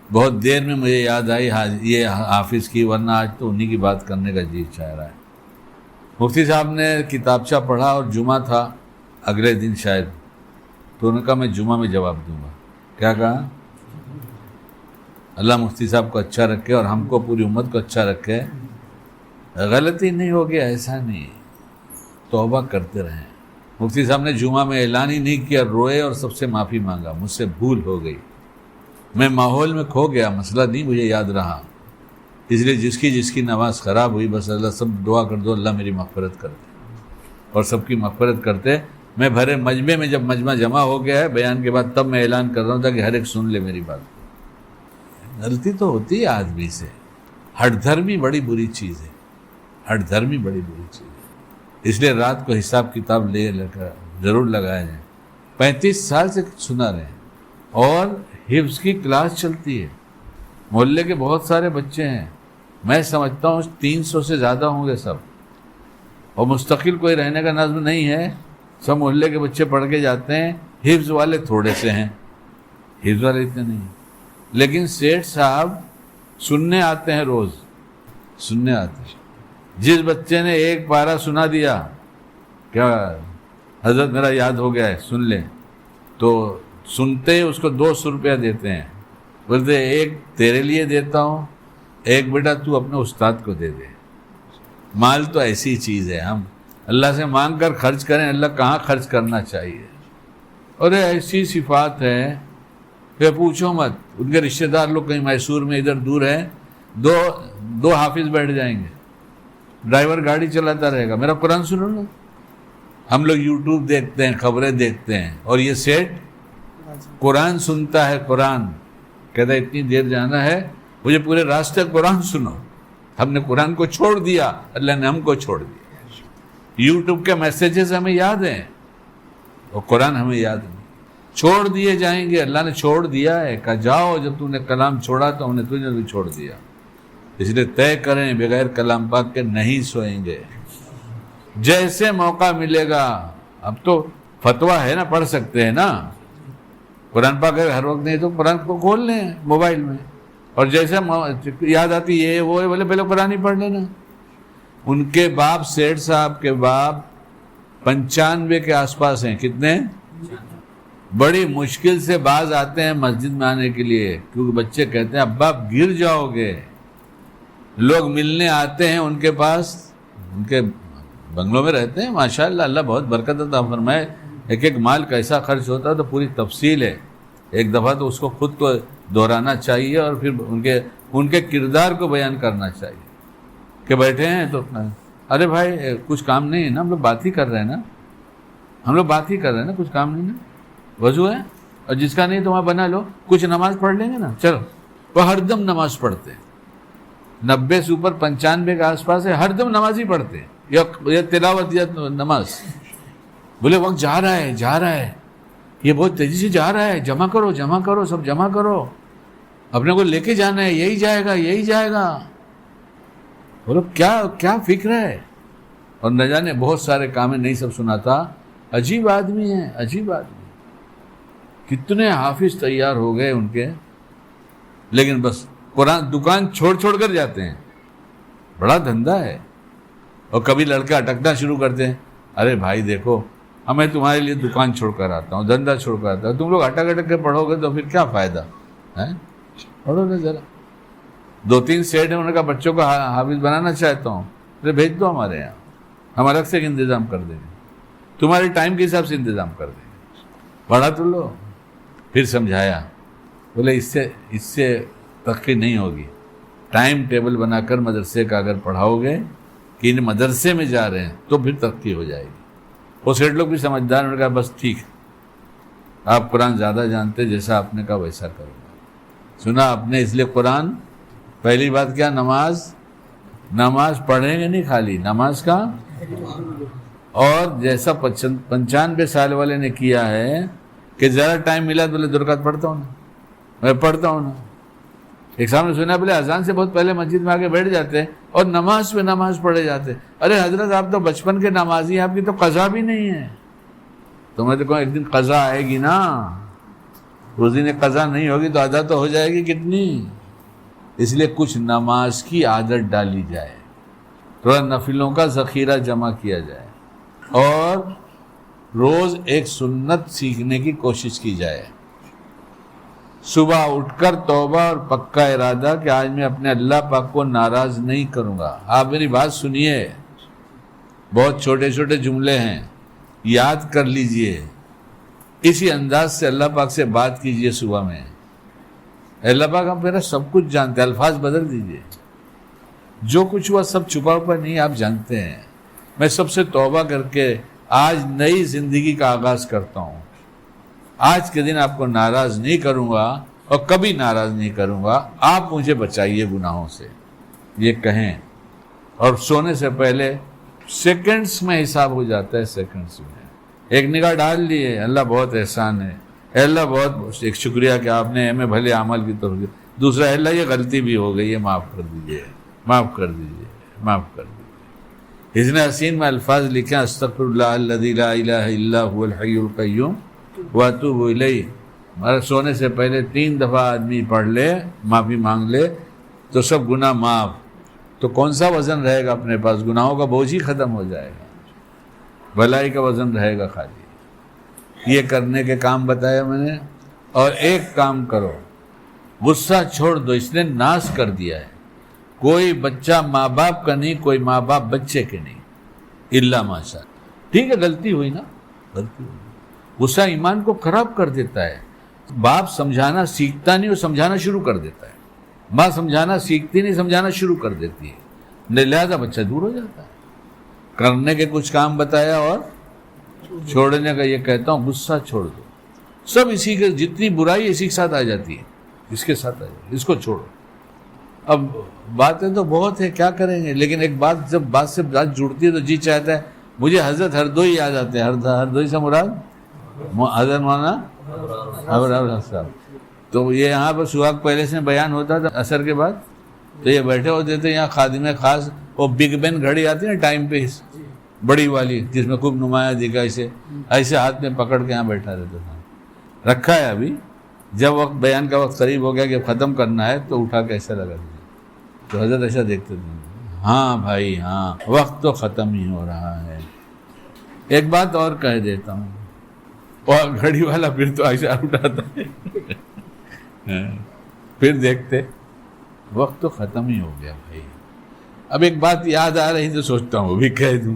بہت دیر میں مجھے یاد آئی یہ حافظ کی، ورنہ آج تو انہی کی بات کرنے کا جی چاہ رہا ہے. مفتی صاحب نے کتابچہ پڑھا اور جمعہ تھا اگلے دن شاید، تو انہوں نے کہا میں جمعہ میں جواب دوں گا. کیا کہا؟ اللہ مفتی صاحب کو اچھا رکھے اور ہم کو، پوری امت کو اچھا رکھے. غلطی نہیں ہو گیا، ایسا نہیں، توبہ کرتے رہیں. مفتی صاحب نے جمعہ میں اعلان ہی نہیں کیا، روئے اور سب سے معافی مانگا، مجھ سے بھول ہو گئی، میں ماحول میں کھو گیا، مسئلہ نہیں مجھے یاد رہا. اس لیے جس کی نماز خراب ہوئی، بس اللہ سب دعا کر دو اللہ میری مغفرت کر دے، اور سب کی مغفرت کرتے. میں بھرے مجمع میں، جب مجمع جمع ہو گیا ہے بیان کے بعد، تب میں اعلان کر رہا ہوں تاکہ ہر ایک سن لے میری بات. غلطی تو ہوتی ہے آدمی سے. ہٹ دھرمی بڑی بری چیز ہے، ہٹ دھرمی بڑی بری چیز ہے. اس لیے رات کو حساب کتاب لے کر ضرور لگایا جائے. 35 سال سے سنا رہے ہیں، اور حفظ کی کلاس چلتی ہے. محلے کے بہت سارے بچے ہیں، میں سمجھتا ہوں 300 سے زیادہ ہوں گے سب، اور مستقل کوئی رہنے کا نظم نہیں ہے. سب محلے کے بچے پڑھ کے جاتے ہیں. حفظ والے تھوڑے سے ہیں، حفظ والے اتنے نہیں ہیں. لیکن سیٹھ صاحب سننے آتے ہیں، روز سننے آتے ہیں. جس بچے نے ایک پارہ سنا دیا، کیا حضرت میرا یاد ہو گیا ہے سن لیں، تو سنتے اس کو 200 روپیہ دیتے ہیں. بولتے ایک تیرے لیے دیتا ہوں، ایک بیٹا تو اپنے استاد کو دے دے. مال تو ایسی چیز ہے، ہم اللہ سے مانگ کر خرچ کریں، اللہ کہاں خرچ کرنا چاہیے. اور ایسی صفات ہے پھر پوچھو مت. ان کے رشتہ دار لوگ کہیں میسور میں ادھر دور ہیں، دو حافظ بیٹھ جائیں گے، ڈرائیور گاڑی چلاتا رہے گا، میرا قرآن سنو نا. ہم لوگ یوٹیوب دیکھتے ہیں، خبریں دیکھتے ہیں، اور یہ سیٹ قرآن سنتا ہے، قرآن کہتا ہے اتنی دیر جانا ہے، مجھے پورے راستے قرآن سنو. ہم نے قرآن کو چھوڑ دیا، اللہ نے ہم کو چھوڑ دیا. یوٹیوب کے میسیجز ہمیں یاد ہیں اور قرآن ہمیں یاد نہیں. چھوڑ دیے جائیں گے، اللہ نے چھوڑ دیا ہے، کہا جاؤ جب تم نے کلام چھوڑا تو ہم نے تجھے بھی چھوڑ دیا. اس لیے طے کریں بغیر کلام پاک کے نہیں سوئیں گے. جیسے موقع ملے گا، اب تو فتویٰ ہے نا، پڑھ سکتے ہیں نا قرآن پاک. ہر وقت نہیں تو قرآن کو کھول لیں موبائل میں، اور جیسے یاد آتی یہ وہ ہے بولے پہلے قرآن ہی پڑھ لینا. ان کے باپ سیٹھ صاحب کے باپ 95 کے آس پاس ہیں. کتنے؟ بڑی مشکل سے باز آتے ہیں مسجد میں آنے کے لیے، کیونکہ بچے کہتے ہیں ابا آپ گر جاؤ گے. لوگ ملنے آتے ہیں ان کے پاس، ان کے بنگلوں میں رہتے ہیں ماشاءاللہ، اللہ بہت برکت عطا فرمائے. ایک ایک مال کیسا خرچ ہوتا ہے تو پوری تفصیل ہے. ایک دفعہ تو اس کو خود کو دہرانا چاہیے اور پھر ان کے کردار کو بیان کرنا چاہیے. کہ بیٹھے ہیں تو ارے بھائی کچھ کام نہیں ہے نا، ہم لوگ بات ہی کر رہے ہیں نا، ہم لوگ بات ہی کر رہے ہیں نا، کچھ کام نہیں نا، وضو ہے اور جس کا نہیں تو وہاں بنا لو، کچھ نماز پڑھ لیں گے نا. چلو وہ ہر دم نماز پڑھتے ہیں، 90 سے اوپر 95 کے آس پاس ہے، ہر دم نماز ہی پڑھتے ہیں، یا تلاوت یا نماز. بولے وقت جا رہا ہے، یہ بہت تیزی سے جا رہا ہے، جمع کرو سب جمع کرو، اپنے کو لے کے جانا ہے، یہی جائے گا. بولو کیا فکر ہے. اور نہ جانے بہت سارے کام نہیں سب سناتا. عجیب آدمی ہے، عجیب آدمی. کتنے حافظ تیار ہو گئے ان کے، لیکن بس قرآن دکان چھوڑ کر جاتے ہیں. بڑا دھندا ہے. اور کبھی لڑکے اٹکنا شروع کرتے ہیں، ارے بھائی دیکھو میں تمہارے لیے دکان چھوڑ کر آتا ہوں، دھندا چھوڑ کر آتا ہوں، تم لوگ اٹک کے پڑھو گے تو پھر کیا فائدہ ہے. پڑھو نا ذرا. 2-3 سیٹ ہیں، انہوں نے کہا بچوں کو حافظ بنانا چاہتا ہوں، ارے بھیج دو ہمارے یہاں، ہم الگ سے انتظام کر دیں گے، تمہارے ٹائم کے حساب سے انتظام کر دیں گے. پڑھا تو لو. پھر سمجھایا، بولے اس سے ترقی نہیں ہوگی. ٹائم ٹیبل بنا کر مدرسے کا اگر پڑھاؤ گے کہ ان مدرسے میں جا رہے ہیں تو پھر ترقی ہو جائے گی. وہ سیٹ لوگ بھی سمجھدار، انہوں نے کہا بس ٹھیک، آپ قرآن زیادہ جانتے، جیسا آپ نے کہا ویسا کرو. سنا آپ نے، اس لیے قرآن پہلی بات کیا، نماز پڑھیں گے نہیں خالی، نماز کا. اور جیسا 95 سال والے نے کیا ہے کہ ذرا ٹائم ملا تو بولے 2 رکعت پڑھتا ہوں نا، میں پڑھتا ہوں نا. ایک سامنے سنا بولے اذان سے بہت پہلے مسجد میں آگے بیٹھ جاتے ہیں اور نماز پہ نماز پڑھے جاتے ہیں. ارے حضرت آپ تو بچپن کے نمازی ہیں، آپ کی تو قضا بھی نہیں ہے. تو میں تو کہوں ایک دن قضا آئے گی نا، اس دن قضا نہیں ہوگی تو ادا تو ہو جائے گی کتنی. اس لیے کچھ نماز کی عادت ڈالی جائے، تھوڑا نفلوں کا ذخیرہ جمع کیا جائے، اور روز ایک سنت سیکھنے کی کوشش کی جائے. صبح اٹھ کر توبہ اور پکا ارادہ کہ آج میں اپنے اللہ پاک کو ناراض نہیں کروں گا. آپ میری بات سنیے، بہت چھوٹے جملے ہیں، یاد کر لیجئے. اسی انداز سے اللہ پاک سے بات کیجئے صبح میں. اللہ پاک آپ میرا سب کچھ جانتے ہیں، الفاظ بدل دیجئے. جو کچھ ہوا سب چھپا نہیں، آپ جانتے ہیں. میں سب سے توبہ کر کے آج نئی زندگی کا آغاز کرتا ہوں. آج کے دن آپ کو ناراض نہیں کروں گا اور کبھی ناراض نہیں کروں گا، آپ مجھے بچائیے گناہوں سے. یہ کہیں اور سونے سے پہلے سیکنڈز میں حساب ہو جاتا ہے. سیکنڈز میں ایک نگاہ ڈال لیے، اللہ بہت احسان ہے، اے اللہ بہت ایک شکریہ کہ آپ نے ہمیں بھلے عمل کی توفیق. دوسرا، اے اللہ یہ غلطی بھی ہو گئی ہے، معاف کر دیجیے، معاف کر دیجیے، معاف کر دیجیے. اس نے حسین میں الفاظ لکھے، استغفر اللہ الذی لا الہ الا هو الحی القیوم واتوب الیہ. ہمارے سونے سے پہلے 3 دفعہ آدمی پڑھ لے، معافی مانگ لے تو سب گناہ معاف. تو کون سا وزن رہے گا اپنے پاس؟ گناہوں کا بوجھ ہی ختم ہو جائے گا، بھلائی کا وزن رہے گا خالی. یہ کرنے کے کام بتایا میں نے. اور ایک کام کرو، غصہ چھوڑ دو. اس نے ناش کر دیا ہے. کوئی بچہ ماں باپ کا نہیں، کوئی ماں باپ بچے کے نہیں، الا ماشاء اللہ. ٹھیک ہے غلطی ہوئی نا، غلطی ہوئی. غصہ ایمان کو خراب کر دیتا ہے. باپ سمجھانا سیکھتا نہیں، وہ سمجھانا شروع کر دیتا ہے. ماں سمجھانا سیکھتی نہیں، سمجھانا شروع کر دیتی ہے. لہذا بچہ دور ہو جاتا ہے. کرنے کے کچھ کام بتایا اور چھوڑنے کا یہ کہتا ہوں غصہ چھوڑ دو. سب اسی کے، جتنی برائی اسی کے ساتھ آ جاتی ہے، اس کے ساتھ آ جاتی ہے، اس کو چھوڑو. اب باتیں تو بہت ہے، کیا کریں گے، لیکن ایک بات جب بات سے بات جڑتی ہے تو جی چاہتا ہے. مجھے حضرت ہردوئی یاد آتے ہیں. ہردوئی سے مراد حضرت مولانا ابرار صاحب. تو یہ یہاں پر سہاگ پہلے سے بیان ہوتا تھا عصر کے بعد، تو یہ بیٹھے ہوتے تھے یہاں خادم خاص. وہ بگ بین گھڑی آتی ہے نا ٹائم پہ، بڑی والی جس میں خوب نمایاں دکھا، ایسے ہاتھ میں پکڑ کے یہاں بیٹھا رہتا تھا. رکھا ہے ابھی. جب وقت بیان کا وقت قریب ہو گیا کہ ختم کرنا ہے تو اٹھا کے ایسا لگا دیا. تو حضرت ایسا دیکھتے تھے، ہاں بھائی ہاں، وقت تو ختم ہی ہو رہا ہے. ایک بات اور کہہ دیتا ہوں، اور گھڑی والا پھر تو ایسا اٹھاتا ہے پھر دیکھتے وقت تو ختم ہی ہو گیا بھائی. اب ایک بات یاد آ رہی تو سوچتا ہوں وہ بھی کہہ دوں.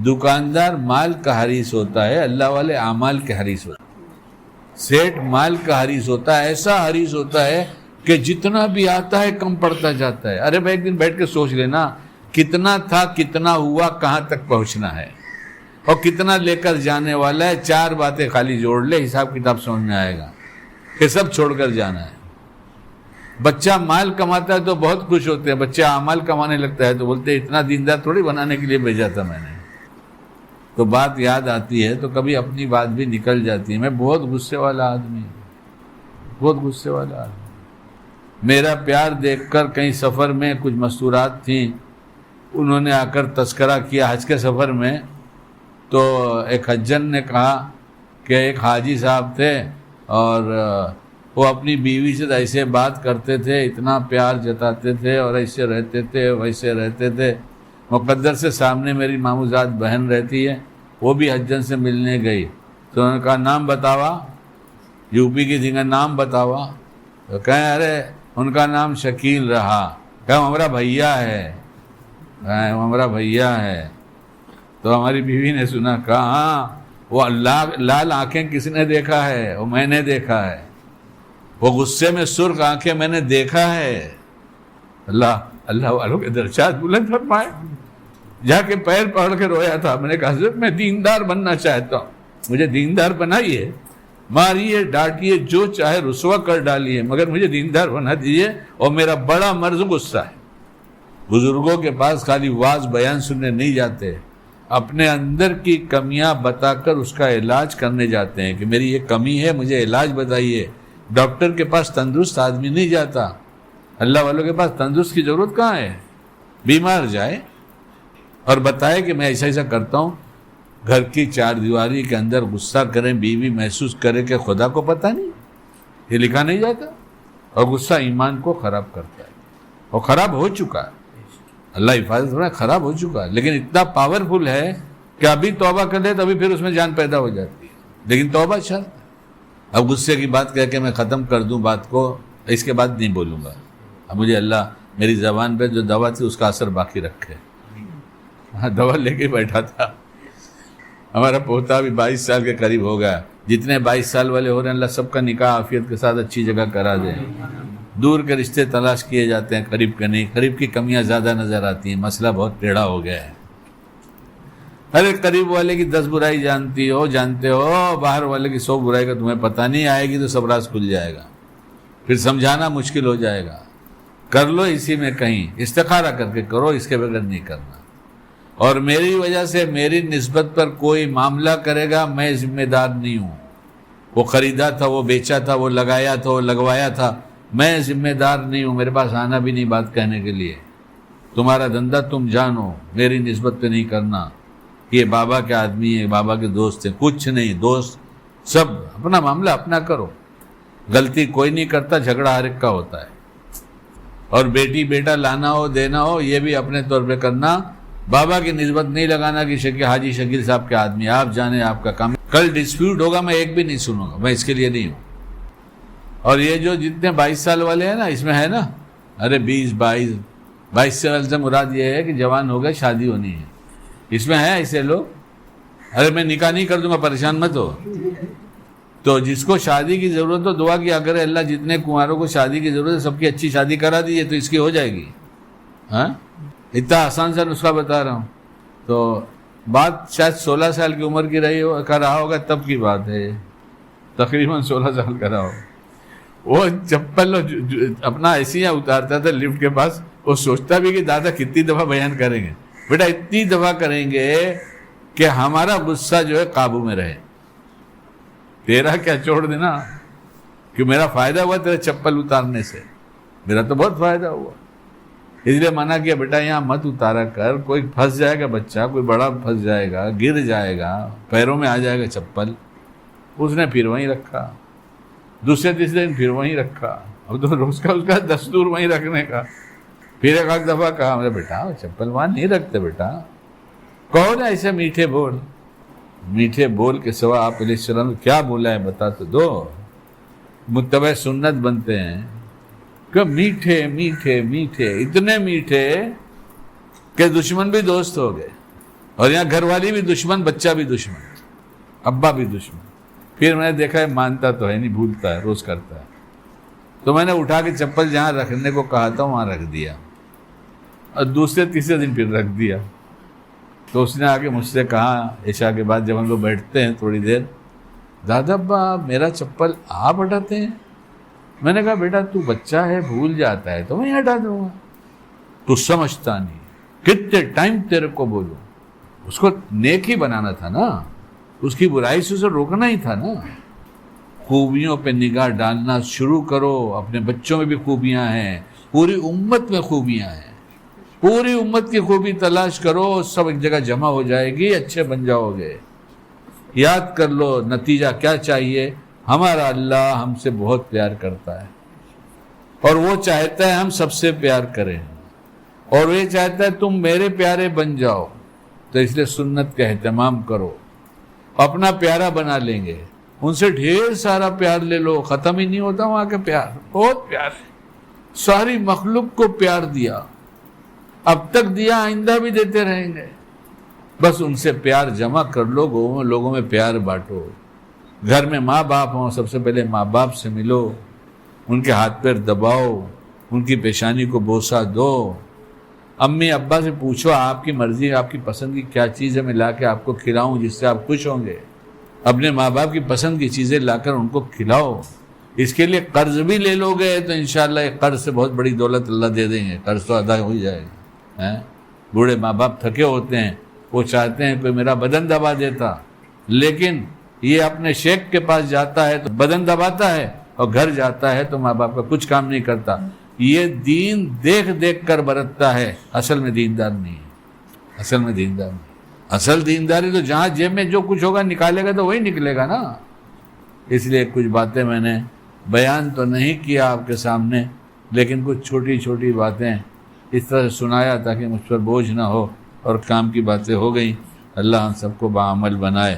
دکاندار مال کا حریص ہوتا ہے، اللہ والے اعمال کے حریص ہوتے ہیں. سیٹ مال کا حریص ہوتا ہے، ایسا حریص ہوتا ہے کہ جتنا بھی آتا ہے کم پڑتا جاتا ہے. ارے بھائی ایک دن بیٹھ کے سوچ لینا، کتنا تھا، کتنا ہوا، کہاں تک پہنچنا ہے اور کتنا لے کر جانے والا ہے. 4 باتیں خالی جوڑ لے، حساب کتاب سمجھ میں آئے گا کہ سب چھوڑ کر جانا ہے. بچہ مال کماتا ہے تو بہت خوش ہوتے ہیں، بچہ اعمال کمانے لگتا ہے تو بولتے ہیں اتنا دیندار تھوڑی بنانے کے لیے بھیجا تھا میں نے. تو بات یاد آتی ہے تو کبھی اپنی بات بھی نکل جاتی ہے. میں بہت غصے والا آدمی ہوں، بہت غصے والا آدمی. میرا پیار دیکھ کر کہیں سفر میں کچھ مستورات تھیں، انہوں نے آ کر تذکرہ کیا حج کے سفر میں. تو ایک حجن نے کہا کہ ایک حاجی صاحب تھے اور وہ اپنی بیوی سے ایسے بات کرتے تھے، اتنا پیار جتاتے تھے اور ایسے رہتے تھے ویسے رہتے تھے. مقدر سے سامنے میری ماموزاد بہن رہتی ہے، وہ بھی حجن سے ملنے گئی. تو انہوں نے کہا نام بتاوا، یو پی کی تھی، نام بتاوا. تو کہیں ارے ان کا نام شکیل رہا. کہا ہمارا بھیا ہے، ہمارا بھیا ہے. تو ہماری بیوی نے سنا، کہا ہاں وہ لال آنکھیں کس نے دیکھا ہے؟ وہ میں نے دیکھا ہے. وہ غصے میں سرخ آنکھیں میں نے دیکھا ہے. اللہ والوں کے درجات بلند فرمائے. جا کے پیر پکڑ کے رویا تھا. میں نے کہا حضرت میں دیندار بننا چاہتا ہوں، مجھے دیندار بنائیے، ماریے ڈانٹیے جو چاہے رسوا کر ڈالیے، مگر مجھے دیندار بنا دیجیے. اور میرا بڑا مرض غصہ ہے. بزرگوں کے پاس خالی واز بیان سننے نہیں جاتے، اپنے اندر کی کمیاں بتا کر اس کا علاج کرنے جاتے ہیں کہ میری یہ کمی ہے، مجھے علاج بتائیے. ڈاکٹر کے پاس تندرست آدمی نہیں جاتا. اللہ والوں کے پاس تندرست کی ضرورت کہاں ہے؟ بیمار جائے اور بتائے کہ میں ایسا ایسا کرتا ہوں. گھر کی 4 دیواری کے اندر غصہ کریں، بیوی محسوس کرے کہ خدا کو پتہ نہیں، یہ لکھا نہیں جاتا. اور غصہ ایمان کو خراب کرتا ہے، اور خراب ہو چکا ہے. اللہ حفاظت فرمائے، خراب ہو چکا ہے، لیکن اتنا پاورفل ہے کہ ابھی توبہ کر لے تو ابھی پھر اس میں جان پیدا ہو جاتی ہے. لیکن توبہ شرط. اب غصے کی بات کہہ کے میں ختم کر دوں بات کو، اس کے بعد نہیں بولوں گا. اب مجھے اللہ میری زبان پہ جو دوا تھی اس کا اثر باقی رکھے. ہاں دوا لے کے بیٹھا تھا. ہمارا پوتا بھی 22 سال کے قریب ہو گیا. جتنے 22 سال والے ہو رہے ہیں اللہ سب کا نکاح عافیت کے ساتھ اچھی جگہ کرا دے. دور کے رشتے تلاش کیے جاتے ہیں، قریب کے نہیں. قریب کی کمیاں زیادہ نظر آتی ہیں، مسئلہ بہت ٹیڑھا ہو گیا ہے. ارے قریب والے کی 10 برائی جانتے ہو، باہر والے کی 100 برائی کا تمہیں پتہ نہیں. آئے گی تو سب راز کھل جائے گا، پھر سمجھانا مشکل ہو جائے گا. کر لو اسی میں کہیں، استخارہ کر کے کرو، اس کے بغیر نہیں کرنا. اور میری وجہ سے میری نسبت پر کوئی معاملہ کرے گا، میں ذمہ دار نہیں ہوں. وہ خریدا تھا، وہ بیچا تھا، وہ لگایا تھا، وہ لگوایا تھا، میں ذمہ دار نہیں ہوں. میرے پاس آنا بھی نہیں بات کہنے کے لیے. تمہارا دھندا تم جانو، میری نسبت پہ نہیں کرنا. یہ بابا کے آدمی ہے، بابا کے دوست ہیں، کچھ نہیں. دوست سب اپنا معاملہ اپنا کرو. غلطی کوئی نہیں کرتا، جھگڑا ہر ایک کا ہوتا ہے. اور بیٹی بیٹا لانا ہو دینا ہو یہ بھی اپنے طور پہ کرنا. بابا کی نسبت نہیں لگانا کہ حاجی شکیل صاحب کے آدمی، آپ جانے آپ کا کام. کل ڈسپیوٹ ہوگا میں ایک بھی نہیں سنوں گا، میں اس کے لیے نہیں ہوں. اور یہ جو جتنے 22 سال والے ہیں نا، اس میں ہے نا، ارے 22 سال سے مراد یہ ہے کہ جوان ہو گئے، شادی ہونی ہے. اس میں ہے ایسے لوگ، ارے میں نکاح نہیں کر دوں گا، پریشان مت ہو. تو جس کو شادی کی ضرورت ہو دعا کیا کرے اللہ جتنے کنواروں کو شادی کی ضرورت ہے سب کی اچھی شادی کرا دیجیے تو اس کی ہو جائے گی. ہاں اتنا آسان سا نسخہ بتا رہا ہوں. تو بات شاید 16 سال کی عمر کی رہی ہو کر رہا ہوگا، تب کی بات ہے، تقریباً 16 سال کا رہا ہو. وہ چپل اپنا ایسے ہی اتارتا تھا لفٹ کے پاس. وہ سوچتا بھی کہ دادا کتنی دفعہ بیان کریں گے. بیٹا اتنی دفعہ کریں گے کہ ہمارا غصہ جو ہے قابو میں رہے. تیرا کیا چھوڑ دینا کہ میرا فائدہ ہوا تیرا چپل اتارنے سے، میرا تو بہت فائدہ ہوا. اس لیے منع کیا بیٹا یہاں مت اتارا کر، کوئی پھنس جائے گا بچہ، کوئی بڑا پھنس جائے گا، گر جائے گا، پیروں میں آ جائے گا چپل. اس نے پھر وہیں رکھا، دوسرے تیسرے دن پھر وہیں رکھا. اب تو روز کا اس کا دستور وہیں رکھنے کا. پھر ایک دفعہ کہا میرے بیٹا چپل وہاں نہیں رکھتے بیٹا. کہو نا ایسے میٹھے بول، میٹھے بول کے سوا آپ علیہ السلام کیا بولا ہے بتا تو دو. متبع سنت بنتے ہیں کہ میٹھے میٹھے میٹھے، اتنے میٹھے کہ دشمن بھی دوست ہو گئے، اور یہاں گھر والی بھی دشمن، بچہ بھی دشمن، ابا بھی دشمن. پھر میں نے دیکھا ہے مانتا تو ہے نہیں، بھولتا ہے، روز کرتا ہے. تو میں نے اٹھا کے چپل جہاں رکھنے کو کہا تھا وہاں رکھ دیا، اور دوسرے تیسرے دن پھر رکھ دیا. تو اس نے آگے مجھ سے کہا عشاء کے بعد جب ہم لوگ بیٹھتے ہیں تھوڑی دیر، دادا ابا میرا چپل آپ ہٹاتے ہیں؟ میں نے کہا بیٹا تو بچہ ہے، بھول جاتا ہے تو میں ہٹا دوں گا، تو سمجھتا نہیں. کتنے ٹائم تیرے کو بولوں، اس کو نیک ہی بنانا تھا نا، اس کی برائی سے اسے روکنا ہی تھا نا. خوبیوں پہ نگاہ ڈالنا شروع کرو. اپنے بچوں میں بھی خوبیاں ہیں، پوری امت میں خوبیاں ہیں. پوری امت کی خوبی تلاش کرو، سب ایک جگہ جمع ہو جائے گی، اچھے بن جاؤ گے. یاد کر لو نتیجہ کیا چاہیے. ہمارا اللہ ہم سے بہت پیار کرتا ہے، اور وہ چاہتا ہے ہم سب سے پیار کریں، اور وہ چاہتا ہے تم میرے پیارے بن جاؤ. تو اس لیے سنت کا اہتمام کرو. اپنا پیارا بنا لیں گے، ان سے ڈھیر سارا پیار لے لو، ختم ہی نہیں ہوتا وہاں کے پیار. بہت پیار ہے، ساری مخلوق کو پیار دیا، اب تک دیا، آئندہ بھی دیتے رہیں گے. بس ان سے پیار جمع کر لو، لوگوں میں پیار بانٹو. گھر میں ماں باپ ہوں، سب سے پہلے ماں باپ سے ملو، ان کے ہاتھ پیر دباؤ، ان کی پیشانی کو بوسہ دو. امی ابا سے پوچھو آپ کی مرضی، آپ کی پسند کی کیا چیز ہے میں لا کے آپ کو کھلاؤں جس سے آپ خوش ہوں گے. اپنے ماں باپ کی پسند کی چیزیں لا کر ان کو کھلاؤ. اس کے لیے قرض بھی لے لو گے تو انشاءاللہ ایک قرض سے بہت بڑی دولت اللہ دے دیں گے، قرض تو ادا ہو جائے گا. بوڑھے ماں باپ تھکے ہوتے ہیں، وہ چاہتے ہیں کوئی میرا بدن دبا دیتا، لیکن یہ اپنے شیخ کے پاس جاتا ہے تو بدن دباتا ہے، اور گھر جاتا ہے تو ماں باپ کا کچھ کام نہیں کرتا. یہ دین دیکھ دیکھ کر برتتا ہے، اصل میں دیندار نہیں ہے. اصل میں دیندار نہیں. اصل دینداری تو جہاں جیب میں جو کچھ ہوگا نکالے گا تو وہی نکلے گا نا. اس لیے کچھ باتیں میں نے بیان تو نہیں کیا آپ کے سامنے، لیکن کچھ چھوٹی چھوٹی باتیں اس طرح سے سنایا تاکہ مجھ پر بوجھ نہ ہو، اور کام کی باتیں ہو گئیں. اللہ ہم سب کو باعمل بنائے.